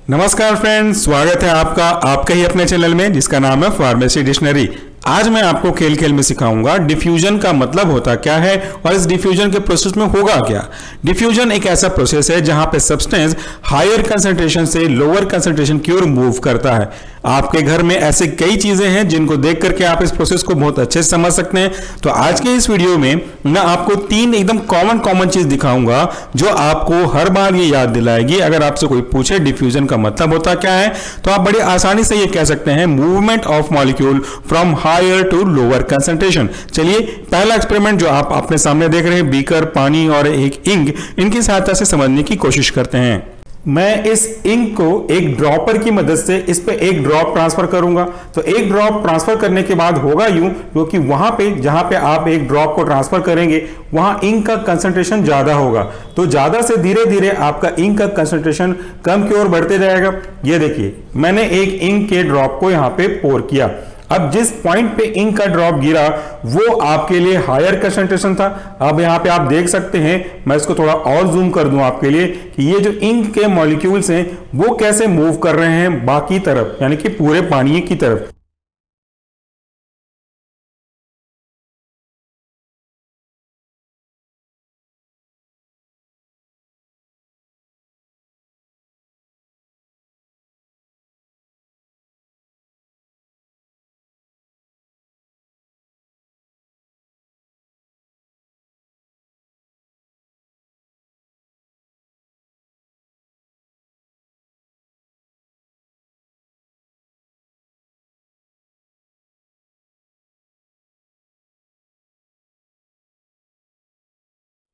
नमस्कार फ्रेंड्स, स्वागत है आपका आपके ही अपने चैनल में जिसका नाम है फार्मेसी डिक्शनरी। आज मैं आपको खेल खेल में सिखाऊंगा डिफ्यूजन का मतलब होता क्या है और इस डिफ्यूजन के प्रोसेस में होगा क्या। डिफ्यूजन एक ऐसा प्रोसेस है जहां पे सब्सटेंस हायर कंसंट्रेशन से लोअर कंसंट्रेशन की ओर मूव करता है। आपके घर में ऐसे कई चीजें हैं जिनको देख करके आप इस प्रोसेस को बहुत अच्छे से समझ सकते हैं। तो आज के इस वीडियो में मैं आपको तीन एकदम कॉमन चीज दिखाऊंगा जो आपको हर बार ये याद दिलाएगी। अगर आपसे कोई पूछे डिफ्यूजन का मतलब होता क्या है तो आप बड़ी आसानी से ये कह सकते हैं movement of molecule from higher to lower concentration. चलिए पहला एक्सपेरिमेंट जो आप अपने सामने देख रहे हैं, बीकर, पानी और एक इंक, इनकी सहायता से समझने की कोशिश करते हैं। मैं इस इंक को एक ड्रॉपर की मदद से इस पे एक ड्रॉप ट्रांसफर करूंगा। तो एक ड्रॉप ट्रांसफर करने के बाद होगा यूं, क्योंकि वहां पे जहां पे आप एक ड्रॉप को ट्रांसफर करेंगे वहां इंक का कंसंट्रेशन ज्यादा होगा, तो ज्यादा से धीरे धीरे आपका इंक का कंसंट्रेशन कम की ओर बढ़ते जाएगा। ये देखिए, मैंने एक इंक के ड्रॉप को यहां पे पोर किया। अब जिस पॉइंट पे इंक का ड्रॉप गिरा वो आपके लिए हायर कंसंट्रेशन था। अब यहां पे आप देख सकते हैं, मैं इसको थोड़ा और जूम कर दूं आपके लिए कि ये जो इंक के मॉलिक्यूल्स हैं वो कैसे मूव कर रहे हैं बाकी तरफ, यानी कि पूरे पानी की तरफ।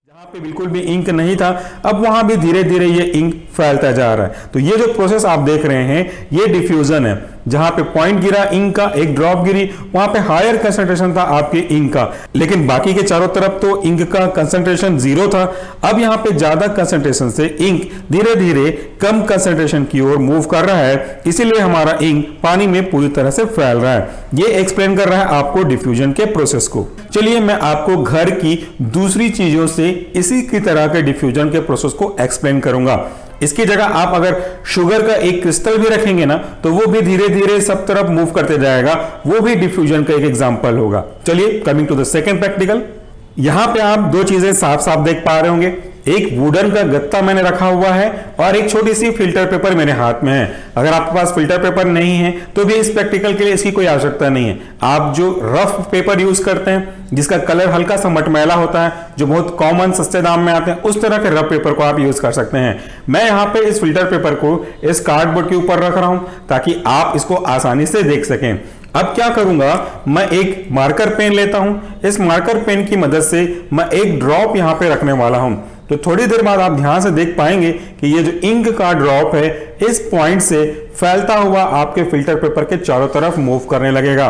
जहां पे बिल्कुल भी इंक नहीं था अब वहां भी धीरे धीरे ये इंक फैलता जा रहा है। तो ये जो प्रोसेस आप देख रहे हैं ये डिफ्यूजन है। जहां पे पॉइंट गिरा इंक का, एक ड्रॉप गिरी, वहां पे हायर कंसंट्रेशन था आपके इंक का, लेकिन बाकी के चारों तरफ तो इंक का कंसंट्रेशन जीरो था। अब यहां पे ज्यादा कंसंट्रेशन से इंक धीरे धीरे कम कंसंट्रेशन की ओर मूव कर रहा है, इसीलिए हमारा इंक पानी में पूरी तरह से फैल रहा है। ये एक्सप्लेन कर रहा है आपको डिफ्यूजन के प्रोसेस को। चलिए मैं आपको घर की दूसरी चीजों से इसी की तरह के डिफ्यूजन के प्रोसेस को एक्सप्लेन करूंगा। इसकी जगह आप अगर शुगर का एक क्रिस्टल भी रखेंगे ना तो वो भी धीरे धीरे सब तरफ मूव करते जाएगा, वो भी डिफ्यूजन का एक एग्जांपल होगा। चलिए coming to the second practical. यहां पे आप दो चीजें साफ साफ देख पा रहे होंगे, एक वुडन का गत्ता मैंने रखा हुआ है और एक छोटी सी फिल्टर पेपर मेरे हाथ में है। अगर आपके पास फिल्टर पेपर नहीं है तो भी इस प्रैक्टिकल के लिए इसकी कोई आवश्यकता नहीं है। आप जो रफ पेपर यूज करते हैं जिसका कलर हल्का सा मटमैला होता है, जो बहुत कॉमन सस्ते दाम में आते हैं, उस तरह के रफ पेपर को आप यूज कर सकते हैं। मैं यहाँ पे इस फिल्टर पेपर को इस कार्डबोर्ड के ऊपर रख रहा हूं ताकि आप इसको आसानी से देख सकें। अब क्या करूंगा, मैं एक मार्कर पेन लेता हूं। इस मार्कर पेन की मदद से मैं एक ड्रॉप यहां पे रखने वाला हूं। तो थोड़ी देर बाद आप ध्यान से देख पाएंगे कि ये जो इंक का ड्रॉप है इस पॉइंट से फैलता हुआ आपके फिल्टर पेपर के चारों तरफ मूव करने लगेगा।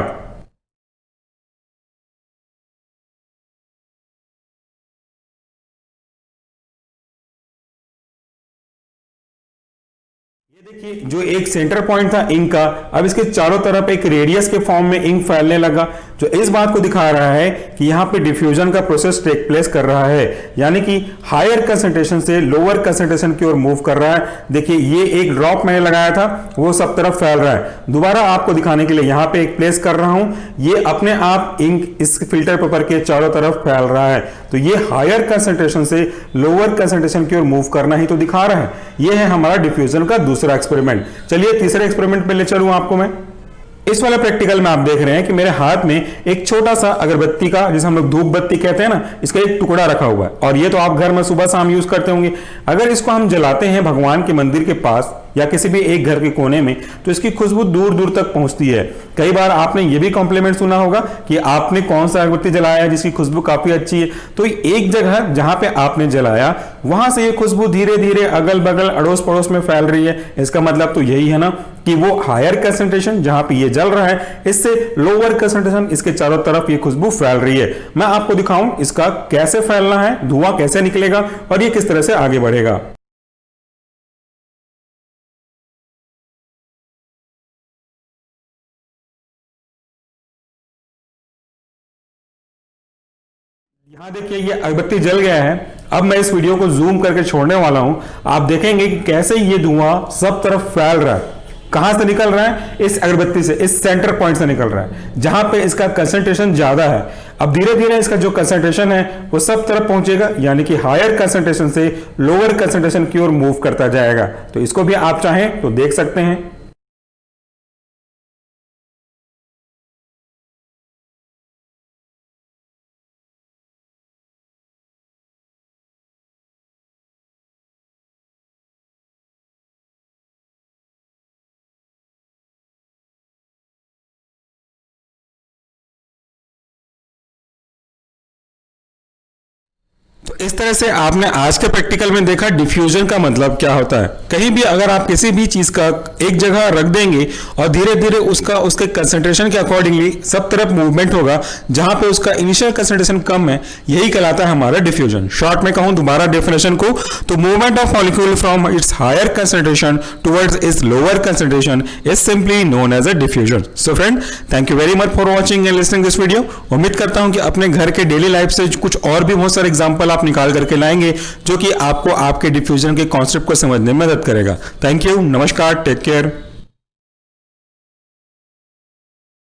ये देखिए, जो एक सेंटर पॉइंट था इंक का, अब इसके चारों तरफ एक रेडियस के फॉर्म में इंक फैलने लगा, जो इस बात को दिखा रहा है कि यहां पे डिफ्यूजन का प्रोसेस टेक प्लेस कर रहा है, यानी कि हायर कंसंट्रेशन से लोअर कंसंट्रेशन की ओर मूव कर रहा है। देखिए ये एक ड्रॉप मैंने लगाया था वो सब तरफ फैल रहा है। दोबारा आपको दिखाने के लिए यहां पे एक प्लेस कर रहा हूं, ये अपने आप इंक इस फिल्टर पेपर के चारों तरफ फैल रहा है। तो ये हायर कंसंट्रेशन से लोअर कंसंट्रेशन की ओर मूव करना ही तो दिखा रहा है। ये है हमारा डिफ्यूजन का दूसरा एक्सपेरिमेंट। चलिए तीसरे एक्सपेरिमेंट पे ले चलूं आपको मैं। इस वाले प्रैक्टिकल में आप देख रहे हैं कि मेरे हाथ में एक छोटा सा अगरबत्ती का, जिसे हम लोग धूप बत्ती कहते हैं ना, इसका एक टुकड़ा रखा हुआ है और ये तो आप घर में सुबह शाम यूज करते होंगे। अगर इसको हम जलाते हैं भगवान के मंदिर के पास या किसी भी एक घर के कोने में तो इसकी खुशबू दूर दूर तक पहुंचती है। कई बार आपने ये भी कॉम्प्लीमेंट सुना होगा कि आपने कौन सा अगरबत्ती जलाया है जिसकी खुशबू काफी अच्छी है। तो एक जगह जहां पे आपने जलाया वहां से ये खुशबू धीरे धीरे अगल बगल अड़ोस पड़ोस में फैल रही है। इसका मतलब तो यही है ना कि वो हायर कंसंट्रेशन जहां पे ये जल रहा है इससे लोअर कंसंट्रेशन इसके चारों तरफ ये खुशबू फैल रही है। मैं आपको दिखाऊं इसका कैसे फैलना है, धुआं कैसे निकलेगा और ये किस तरह से आगे बढ़ेगा। यहां देखिए ये अगरबत्ती जल गया है अब मैं इस वीडियो को जूम करके छोड़ने वाला हूं, आप देखेंगे कि कैसे ये धुआं सब तरफ फैल रहा है। कहां से निकल रहा है? इस अगरबत्ती से, इस सेंटर पॉइंट से निकल रहा है, जहां पे इसका कंसंट्रेशन ज्यादा है। अब धीरे धीरे इसका जो कंसंट्रेशन है वो सब तरफ पहुंचेगा, यानी कि हायर कंसंट्रेशन से लोअर कंसंट्रेशन की ओर मूव करता जाएगा। तो इसको भी आप चाहें तो देख सकते हैं। तो इस तरह से आपने आज के प्रैक्टिकल में देखा डिफ्यूजन का मतलब क्या होता है। कहीं भी अगर आप किसी भी चीज का एक जगह रख देंगे और धीरे धीरे उसके कंसंट्रेशन के अकॉर्डिंगली सब तरफ मूवमेंट होगा, जहां पे उसका इनिशियल कंसंट्रेशन कम है, यही कहलाता है हमारा डिफ्यूजन। शॉर्ट में कहूं दोबारा डेफिनेशन को, तो movement of molecule from its higher concentration towards its lower concentration is simply known as a diffusion. So friend, thank you very much for watching and listening this video. उम्मीद करता हूं कि अपने घर के डेली लाइफ से कुछ और भी बहुत सारे एग्जाम्पल आप निकाल करके लाएंगे जो कि आपको आपके डिफ्यूजन के कॉन्सेप्ट को समझने में मदद करेगा। थैंक यू, नमस्कार, टेक केयर।